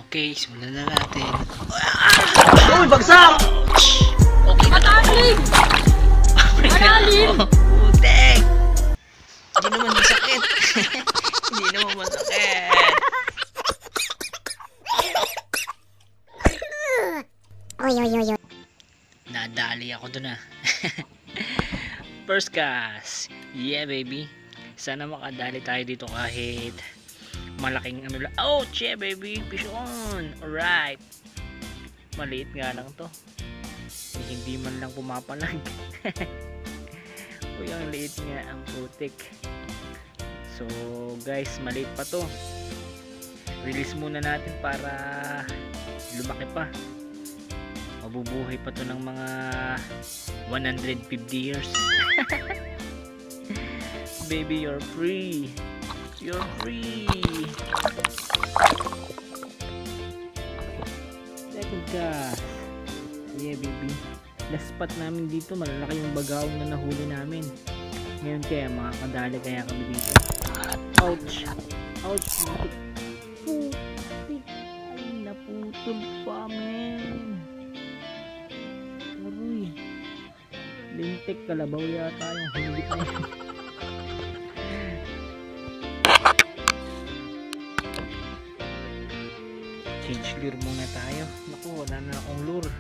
Okay, simulan na natin. Uy, bagsak! Okay na to. Matalim! Matalim! Putek! Hindi naman masakit. Hindi naman masakit. Oy. Nadali ako dun ah. First cast. Yeah baby. Sana makadali tayo dito kahit malaking ano lang. Oh, yeah baby. Fish on. Alright. Maliit nga lang to. Hindi man lang pumapalag. Uy, ang liit nga ang putik. So guys, maliit pa to. Release muna natin para lumaki pa. Mabubuhay pa to ng mga 150 years. Baby, you're free. You're free. Second cast. Yeah baby. Last spot namin dito, malalaki yung bagaong na nahuli namin. Ngayon kaya mga kadali kaya kami dito. Ouch. Ouch. Putik. Ay, naputol pa men. Aroy. Lintik kalabaw yata yung huli na yun. Change lure muna tayo. Naku, wala na akong lure.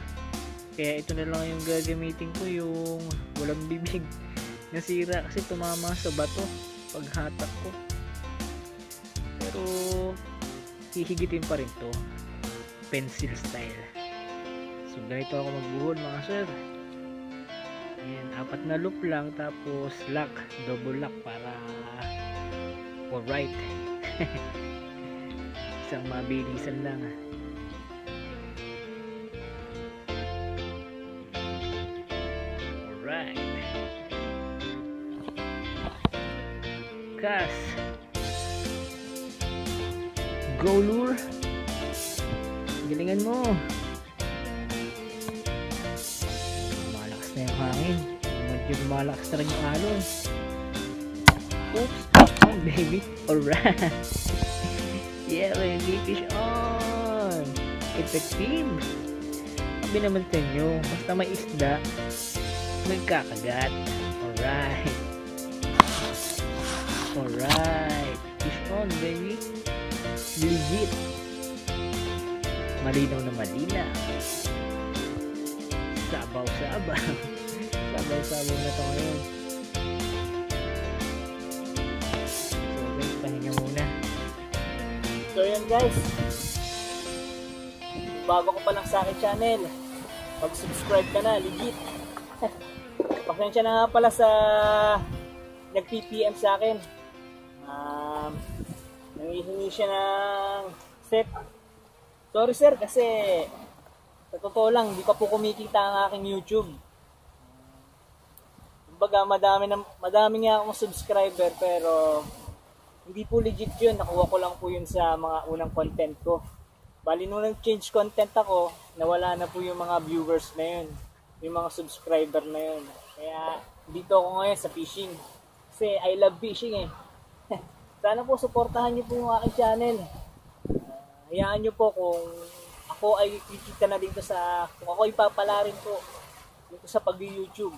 Kaya ito na lang yung gagamitin ko, yung walang bibig. Nasira kasi tumama sa bato paghatak ko. Pero hihigitin pa rin to. Pencil style. So ganito ako magbuhol mga sir. Ayan, 4 na loop lang tapos lock, double lock para for right. Isang mabilisan lang. Alright. Cast. Go lure. Galingan mo. Malakas na yung hangin. Medyo malakas na rin yung alon. Oops. Oh baby. Alright. Yeah baby, fish on. Effective. Sabi naman sa inyo, basta may isda, may kakagat. Alright. Alright. Fish on baby. Legit. Malinaw na malinaw. Sabaw-sabaw. Sabaw-sabaw na ito ngayon. So guys, pahinga muna. So yun guys, bago ko pa lang sa akin channel, mag-subscribe ka na, legit. Pasensya na nga pala sa nag-PPM sa akin. Nangihingi siya ng set. Sorry sir, kasi sa totoo lang, di pa po kumikita ang aking YouTube. Kumbaga, madami nga akong subscriber, pero hindi po legit yun. Nakuha ko lang po yun sa mga unang content ko. Bali, nung nag-change content ako, nawala na po yung mga viewers na yun. Yung mga subscriber na yun. Kaya, dito ako ngayon sa fishing. Kasi I love fishing eh. Sana po, supportahan nyo po yung aking channel. Hayaan nyo po kung ako ay kikita na dito sa, kung ako ay papala rin po dito sa pag-YouTube.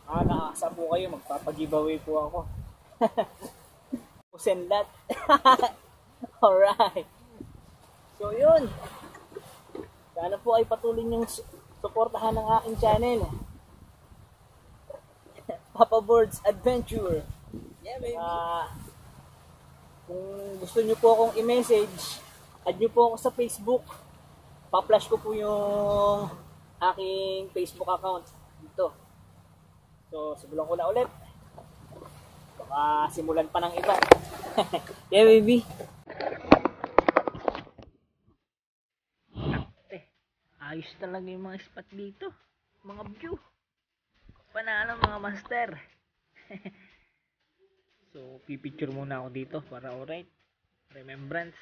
Nakakasa po kayo, magpapag-giveaway po ako. Send that. Alright. So yun. Sana po ay patuloy niyong suportahan ng aking channel. Papa Boards Adventure. Yeah, baby. Kung gusto niyo po akong i-message, add niyo po ako sa Facebook. Pa-flash ko po yung aking Facebook account dito. So, simulan ko na ulit. Baka simulan pa ng iba. Yeah, baby. Ayos talaga yung mga spot dito. Mga view. Panalo mga master. So, pipicture muna ako dito para alright. Remembrance.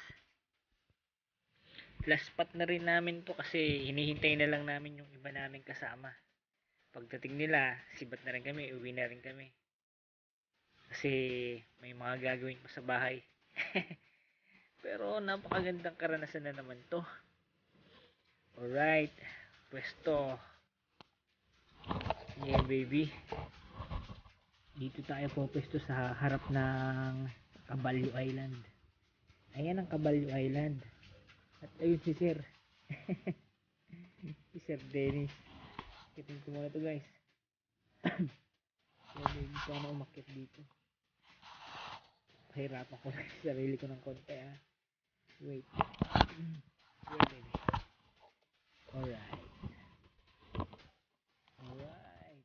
Last spot na rin namin to kasi hinihintay na lang namin yung iba namin kasama. Pagdating nila, sibat na rin kami, uwi na rin kami. Kasi may mga gagawin pa sa bahay. Pero napakagandang karanasan na naman to. Alright, pwesto. Yeah baby. Dito tayo po pwesto sa harap ng Caballo Island. Ayan ang Caballo Island. At ayun si Sir. Si Sir Dennis. Kitin ko muna to guys. Yeah baby, paano umakyat dito? Pahirapan ko lang sa sarili ko ng konti ah. Wait. Yeah baby. Alright. Alright.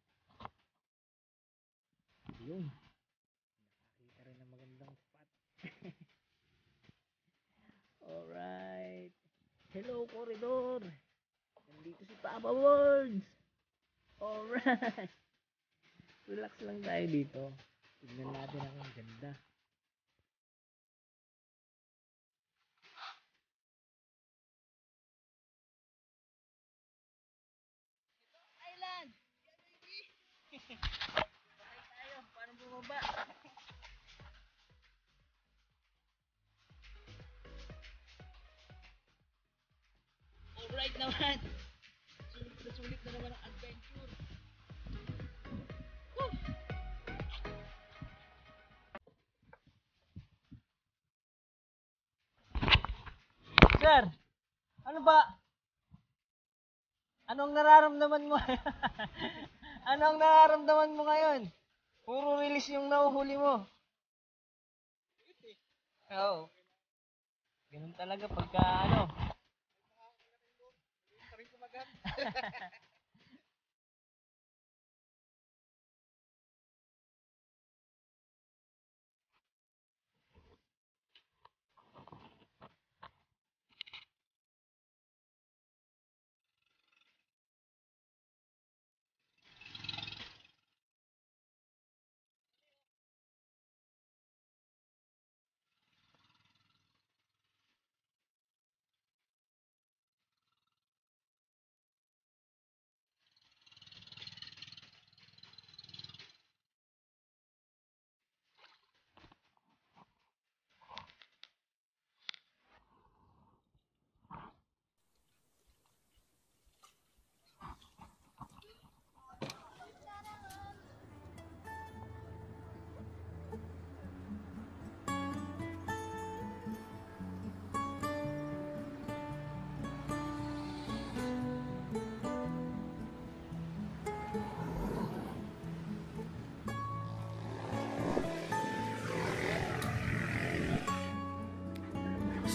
Yun. Nakakita rin ng magandang spot. Alright. Hello, corridor. Nandito si Papa Words. Alright. Relax lang tayo dito. Tignan natin ang ganda. Island! Tayo, paano bumaba? Alright naman. Sulit na naman ang adventure. Woo! Sir, ano ba? Anong nararamdaman mo? Anong nararamdaman mo ngayon? Puro release yung nahuhuli mo. Oo. Ganun talaga pagka ano.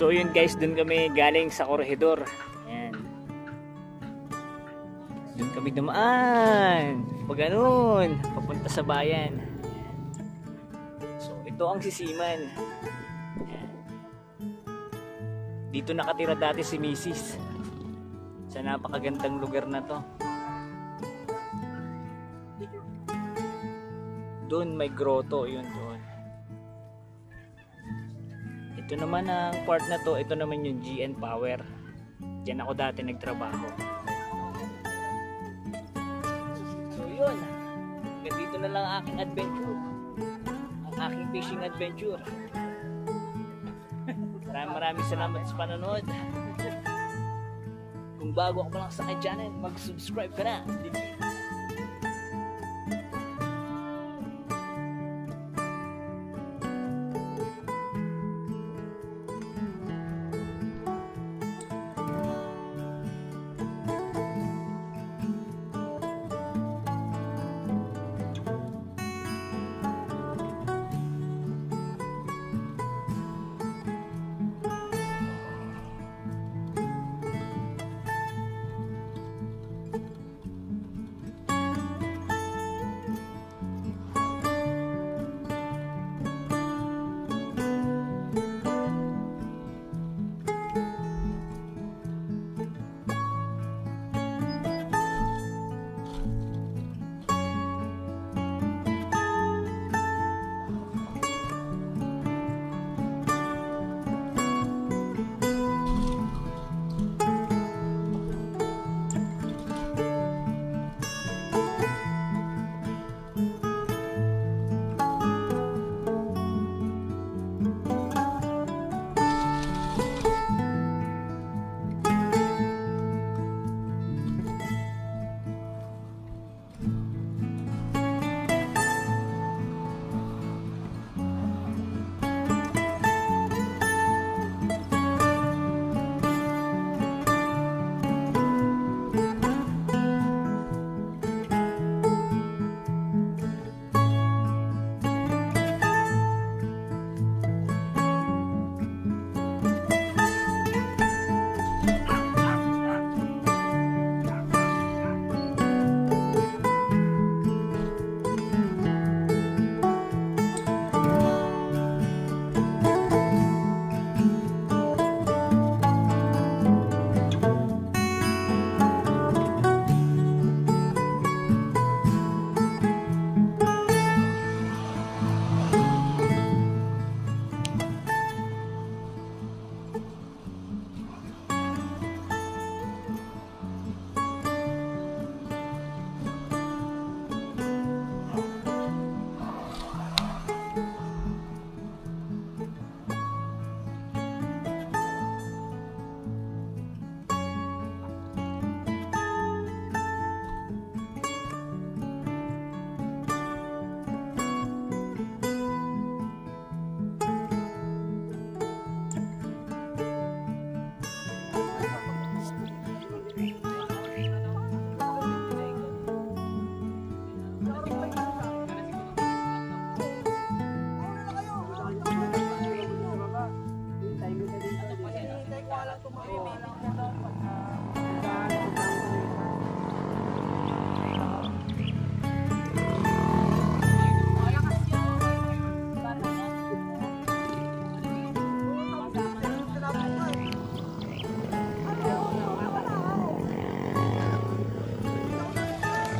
So yun guys, dun kami galing sa korhedor. Ayan. Dun kami dumaan. Pag ganun, papunta sa bayan. Ayan. So ito ang sisiman. Ayan. Dito nakatira dati si Mrs. Sa napakagandang lugar na to. Doon may grotto, yun doon. Ito naman ang part na to, ito naman yung GN Power. Diyan ako dati nagtrabaho. So yun, ganito na lang ang aking adventure. Ang aking fishing adventure. Maraming salamat sa panonood. Kung bago ako pa lang sa aking channel, mag-subscribe ka na.